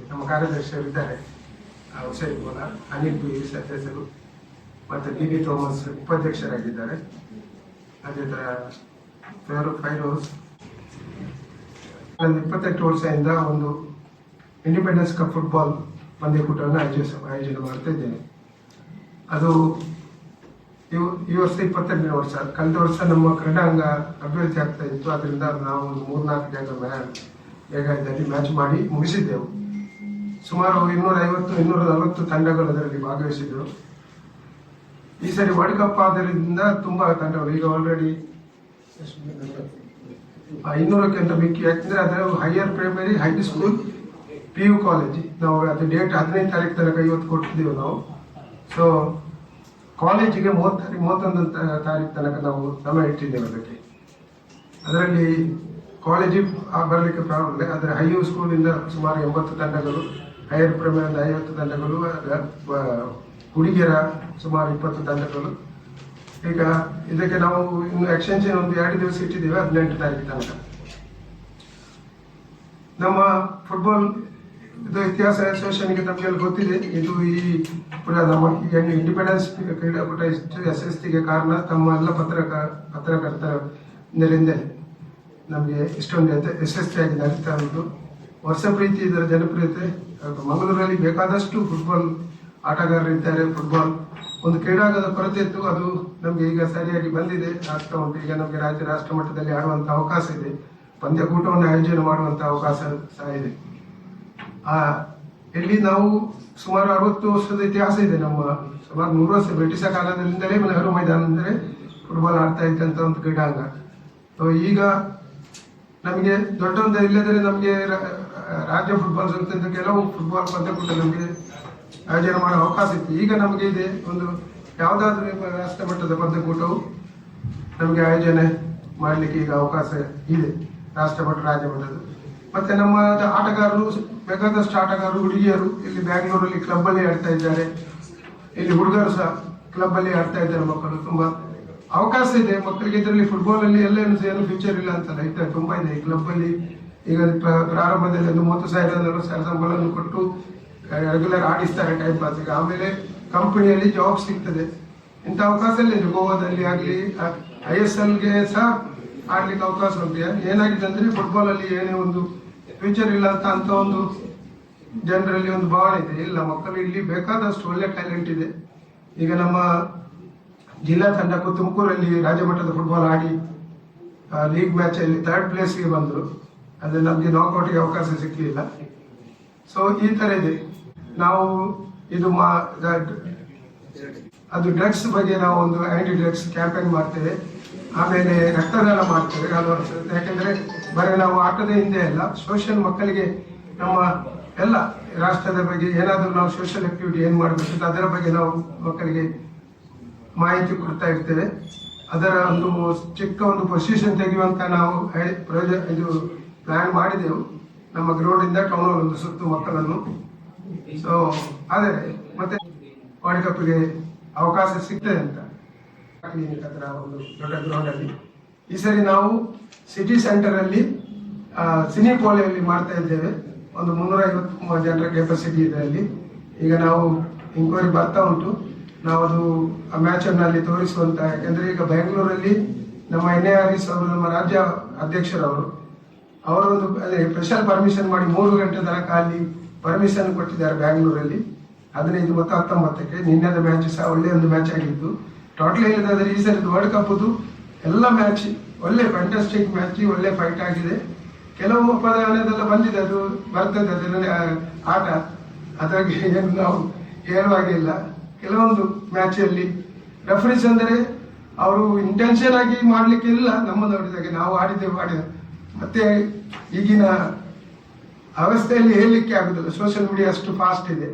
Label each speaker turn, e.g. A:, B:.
A: ನಮ್ಮ ಕಾರ್ಯದರ್ಶಿಯರು ಇದ್ದಾರೆ. ಹುಸೇನ್ ಕೋಲ, ಅನಿಲ್ ಪಿ ಸದಸ್ಯರು ಮತ್ತು ಡಿ ಬಿ ಥೋಮಸ್ ಉಪಾಧ್ಯಕ್ಷರಾಗಿದ್ದಾರೆ. ಅದೇ ಥರ ಫೈರೋಸ್ 28 ವರ್ಷದಿಂದ ಒಂದು ಇಂಡಿಪೆಂಡೆನ್ಸ್ ಕಪ್ ಫುಟ್ಬಾಲ್ ಪಂದ್ಯಕೂಟವನ್ನು ಆಯೋಜನೆ ಮಾಡ್ತಾ ಇದ್ದೇನೆ. ಅದು ಈ ವರ್ಷ 22ನೇ ವರ್ಷ. ಕಳೆದ ವರ್ಷ ನಮ್ಮ ಕ್ರೀಡಾಂಗ ಅಭಿವೃದ್ಧಿ ಆಗ್ತಾ ಇತ್ತು, ಅದರಿಂದ ನಾವು ಒಂದು 3-4 ಜಾಗ ಬೇಗದಲ್ಲಿ ಮ್ಯಾಚ್ ಮಾಡಿ ಮುಗಿಸಿದ್ದೆವು. ಸುಮಾರು 250-240 ತಂಡಗಳು ಅದರಲ್ಲಿ ಭಾಗವಹಿಸಿದ್ದವು. ಈ ಸರಿ ವರ್ಲ್ಡ್ ಕಪ್ ಆದ್ದರಿಂದ ತುಂಬಾ ತಂಡಗಳು ಈಗ ಆಲ್ರೆಡಿ 200ಕ್ಕಿಂತ ಮಿಕ್ಕಿ. ಯಾಕಂದ್ರೆ ಅದರ higher primary, high school, PU college ನಾವು ಅದು ಡೇಟ್ 15 ತಾರೀಕು ತನಕ ಇವತ್ತು ಕೊಟ್ಟಿದ್ದೇವೆ ನಾವು. ಸೊ ಕಾಲೇಜಿಗೆ 31 ತಾರೀಕು ತನಕ ನಾವು ಸಮಯ ಇಟ್ಟಿದ್ದೇವೆ ಅದಕ್ಕೆ. ಅದರಲ್ಲಿ ಕಾಲೇಜಿಗೆ ಬರಲಿಕ್ಕೆ ಪ್ರಾಬ್ಲಮ್ ಇಲ್ಲ. ಆದರೆ ಹೈಯರ್ ಸ್ಕೂಲಿಂದ ಸುಮಾರು 80 ತಂಡಗಳು, ಹೈಯರ್ ಪ್ರೈಮರಿಯಿಂದ 50 ತಂಡಗಳು, ಹುಡುಗಿಯರ ಸುಮಾರು 20 ತಂಡಗಳು. ಈಗ ಇದಕ್ಕೆ ನಾವು ಇನ್ನು ಎಕ್ಸ್ಟೆನ್ಷನ್ ಒಂದು 2 ದಿವಸ ಇಟ್ಟಿದ್ದೇವೆ, 18 ತಾರೀಕು ತನಕ. ನಮ್ಮ ಫುಟ್ಬಾಲ್ ಇದು ಇತಿಹಾಸ ಅಸೋಸಿಯೇಷನ್ಗೆ ತಮಗೆಲ್ಲ ಗೊತ್ತಿದೆ. ಇದು ಈ ನಮ್ಮ ಇಂಡಿಪೆಂಡೆನ್ಸ್ ಕ್ರೀಡಾಕೂಟ ಇಷ್ಟು ಯಶಸ್ಸಿಗೆ ಕಾರಣ ತಮ್ಮ ಎಲ್ಲ ಪತ್ರಕರ್ತರಿಂದ ನಮಗೆ ಇಷ್ಟೊಂದು ಯಶಸ್ವಿಯಾಗಿ ನಡೀತಾ ಇರುವುದು. ವರ್ಷ ಪ್ರೀತಿ ಇದರ ಜನಪ್ರಿಯತೆ. ಮಂಗಳೂರಲ್ಲಿ ಬೇಕಾದಷ್ಟು ಫುಟ್ಬಾಲ್ ಆಟಗಾರರಿದ್ದಾರೆ. ಫುಟ್ಬಾಲ್ ಒಂದು ಕ್ರೀಡಾಂಗದ ಕೊರತೆ ಇತ್ತು, ಅದು ನಮಗೆ ಈಗ ಸರಿಯಾಗಿ ಬಂದಿದೆ, ಆಗ್ತಾ ಉಂಟು. ಈಗ ನಮಗೆ ರಾಷ್ಟ್ರ ಮಟ್ಟದಲ್ಲಿ ಆಡುವಂಥ ಅವಕಾಶ ಇದೆ, ಪಂದ್ಯಕೂಟವನ್ನು ಆಯೋಜನೆ ಮಾಡುವಂಥ ಅವಕಾಶ ಸಹ ಇದೆ. ಇಲ್ಲಿ ನಾವು ಸುಮಾರು 60 ವರ್ಷದ ಇತಿಹಾಸ ಇದೆ. ನಮ್ಮ ಸುಮಾರು 100 ವರ್ಷ ಬ್ರಿಟಿಷ ಕಾಲದಿಂದಲೇ ನೆಹರು ಮೈದಾನ ಅಂದರೆ ಫುಟ್ಬಾಲ್ ಆಡ್ತಾ ಇದ್ದಂಥ ಒಂದು ಕ್ರೀಡಾಂಗ. ಈಗ ನಮಗೆ ದೊಡ್ಡೊಂದು ಇಲ್ಲದ್ರೆ ನಮಗೆ ರಾಜ್ಯ ಫುಟ್ಬಾಲ್ ಸಂಸ್ಥೆಯಿಂದ ಕೆಲವು ಫುಟ್ಬಾಲ್ ಪಂದ್ಯಕೂಟ ನಮಗೆ ಆಯೋಜನೆ ಮಾಡೋ ಅವಕಾಶ ಇತ್ತು. ಈಗ ನಮಗೆ ಇದೆ ಒಂದು ಯಾವುದಾದ್ರೂ ರಾಷ್ಟ್ರ ಮಟ್ಟದ ಪಂದ್ಯಕೂಟವು ನಮಗೆ ಆಯೋಜನೆ ಮಾಡಲಿಕ್ಕೆ ಈಗ ಅವಕಾಶ ಇದೆ, ರಾಷ್ಟ್ರ ಮಟ್ಟ, ರಾಜ್ಯ ಮಟ್ಟದ. ಮತ್ತೆ ನಮ್ಮ ಆಟಗಾರರು ಬೇಕಾದಷ್ಟು ಆಟಗಾರರು, ಹುಡುಗಿಯರು ಇಲ್ಲಿ ಬ್ಯಾಂಗ್ಳೂರಲ್ಲಿ ಕ್ಲಬ್ಬಲ್ಲಿ ಆಡ್ತಾ ಇದ್ದಾರೆ. ಇಲ್ಲಿ ಹುಡುಗರು ಸಹ ಕ್ಲಬ್ಬಲ್ಲಿ ಆಡ್ತಾ ಇದ್ದಾರೆ. ಮಕ್ಕಳು ತುಂಬಾ ಅವಕಾಶ ಇದೆ ಮಕ್ಕಳಿಗೆ. ಇದರಲ್ಲಿ ಫುಟ್ಬಾಲ್ ಅಲ್ಲಿ ಏನು ಫ್ಯೂಚರ್ ಇಲ್ಲ ಅಂತಲ್ಲ, ಇದೆ, ತುಂಬಾ ಇದೆ. ಈ ಕ್ಲಬ್ಬಲ್ಲಿ ಈಗ ಪ್ರಾರಂಭದಲ್ಲಿ ಒಂದು 30,000-40,000 ಸಂಬಳವನ್ನು ಕೊಟ್ಟು ರೆಗ್ಯುಲರ್ ಆಡಿಸ್ತಾರೆ ಟೈಮ್ ಪಾಸಿಗೆ. ಆಮೇಲೆ ಕಂಪನಿಯಲ್ಲಿ ಜಾಬ್ ಸಿಗ್ತದೆ. ಇಂಥ ಅವಕಾಶ ಇಲ್ಲ ಗೋವಾದಲ್ಲಿ ಆಗಲಿ, ISLಗೆ ಸಹ ಆಡ್ಲಿಕ್ಕೆ ಅವಕಾಶ ಉಂಟು. ಏನಾಗಿದೆ ಅಂದ್ರೆ ಫುಟ್ಬಾಲ್ ಅಲ್ಲಿ ಏನೇ ಒಂದು ಫ್ಯೂಚರ್ ಇಲ್ಲ ಅಂತ ಒಂದು ಜನರಲ್ಲಿ ಒಂದು ಭಾವನೆ ಇದೆ. ಇಲ್ಲ, ಮಕ್ಕಳು ಇಲ್ಲಿ ಬೇಕಾದಷ್ಟು ಒಳ್ಳೆ ಟ್ಯಾಲೆಂಟ್ ಇದೆ. ಈಗ ನಮ್ಮ ಜಿಲ್ಲಾ ತಂಡಕ್ಕೂ ತುಮಕೂರಲ್ಲಿ ರಾಜ್ಯ ಮಟ್ಟದ ಫುಟ್ಬಾಲ್ ಆಡಿ ಲೀಗ್ ಮ್ಯಾಚ್ ಅಲ್ಲಿ 3rd ಪ್ಲೇಸ್ಗೆ ಬಂದರು. ಅದು ನಮಗೆ ನಾಕ್ಔಟ್ಗೆ ಅವಕಾಶ ಸಿಕ್ಕಲಿಲ್ಲ. ಸೊ ಈ ತರ ಇದೆ. ನಾವು ಇದು ಅದು ಡ್ರಗ್ಸ್ ಬಗ್ಗೆ ನಾವು ಒಂದು ಆಂಟಿ ಡ್ರಗ್ಸ್ ಕ್ಯಾಂಪೇನ್ ಮಾಡ್ತೇವೆ. ಆಮೇಲೆ ರಕ್ತದಾನ ಮಾಡ್ತೇವೆ ಹಲವಾರು ವರ್ಷ. ಯಾಕೆಂದ್ರೆ ಬರೀ ನಾವು ಆಟದ ಹಿಂದೆ ಅಲ್ಲ, ಸೋಷಿಯಲ್ ಮಕ್ಕಳಿಗೆ ನಮ್ಮ ಎಲ್ಲ ರಾಷ್ಟ್ರದ ಬಗ್ಗೆ ಏನಾದರೂ ನಾವು ಸೋಷಿಯಲ್ ಆಕ್ಟಿವಿಟಿ ಏನು ಮಾಡಬೇಕು ಅದರ ಬಗ್ಗೆ ನಾವು ಮಕ್ಕಳಿಗೆ ಮಾಹಿತಿ ಕೊಡ್ತಾ ಇರ್ತೇವೆ. ಅದರ ಒಂದು ಚಿಕ್ಕ ಒಂದು ಪೊಸಿಷನ್ ತೆಗೆಯುವಂತ ನಾವು ಇದು ಪ್ಲಾನ್ ಮಾಡಿದೆವು. ನಮ್ಮ ಗ್ರೌಂಡ್ ಇಂದ ಟೌನ್ ಒಂದು ಸುತ್ತು ಮಕ್ಕಳನ್ನು. ಸೊ ಆದರೆ ಮತ್ತೆ ವರ್ಲ್ಡ್ ಕಪ್ಗೆ ಅವಕಾಶ ಸಿಗ್ತದೆ ಅಂತ ಕ್ಲಿನಿಕ್ ಹತ್ರ ಒಂದು ದೊಡ್ಡ ಗ್ರೌಂಡ್ ಅಲ್ಲಿ. ಈ ಸರಿ ನಾವು ಸಿಟಿ ಸೆಂಟರ್ ಅಲ್ಲಿ ಸಿನಿಪೋಲೆಯಲ್ಲಿ ಮಾಡ್ತಾ ಇದ್ದೇವೆ. ಒಂದು 350 ಜನರ ಕೆಪಾಸಿಟಿ ಇದೆ ಅಲ್ಲಿ. ಈಗ ನಾವು ಇಂಕ್ವೈರಿ ಬರ್ತಾ ಉಂಟು. ನಾವು ಅದು ಆ ಮ್ಯಾಚ್ ಅಲ್ಲಿ ತೋರಿಸುವಂತ. ಯಾಕಂದ್ರೆ ಈಗ ಬೆಂಗಳೂರಲ್ಲಿ ನಮ್ಮ NARS ಅವರು, ನಮ್ಮ ರಾಜ್ಯ ಅಧ್ಯಕ್ಷರವರು, ಅವರೊಂದು ಸ್ಪೆಷಲ್ ಪರ್ಮಿಷನ್ ಮಾಡಿ 3 ಗಂಟೆ ತನಕ ಅಲ್ಲಿ ಪರ್ಮಿಷನ್ ಕೊಟ್ಟಿದ್ದಾರೆ ಬ್ಯಾಂಗ್ಳೂರಲ್ಲಿ. 15 ಮತ್ತು 19ಕ್ಕೆ. ನಿನ್ನೆದ ಮ್ಯಾಚ್ ಸಹ ಒಳ್ಳೆ ಒಂದು ಮ್ಯಾಚ್ ಆಗಿತ್ತು. ಟೋಟಲ್ ಹೇಳಿದ್ರೆ ಈ ಸರಿ ವರ್ಲ್ಡ್ ಕಪ್ದು ಎಲ್ಲ ಮ್ಯಾಚ್ ಒಳ್ಳೆ ಫ್ಯಾಂಟಾಸ್ಟಿಕ್ ಮ್ಯಾಚ್, ಒಳ್ಳೆ ಫೈಟ್ ಆಗಿದೆ. ಕೆಲವು ಅಪರಾಧನೆಲ್ಲ ಬಂದಿದೆ, ಅದು ಬರ್ತದೆ ಅದರಲ್ಲಿ ಆಟ. ಅದಾಗಿ ಏನು ನಾವು ಹೇಳುವಾಗಿಲ್ಲ. ಕೆಲವೊಂದು ಮ್ಯಾಚ್ ಅಲ್ಲಿ ರೆಫರೀಸ್ ಅಂದರೆ ಅವರು ಇಂಟೆನ್ಷನ್ ಆಗಿ ಮಾಡ್ಲಿಕ್ಕೆ ಇಲ್ಲ. ನಮ್ಮ ನೋಡಿದಾಗೆ ನಾವು ಆಡಿದ್ದೇವೆ. ಮತ್ತೆ ಈಗಿನ ಅವಸ್ಥೆಯಲ್ಲಿ ಹೇಳಲಿಕ್ಕೆ ಆಗುದಿಲ್ಲ, ಸೋಷಿಯಲ್ ಮೀಡಿಯಾ ಅಷ್ಟು ಫಾಸ್ಟ್ ಇದೆ.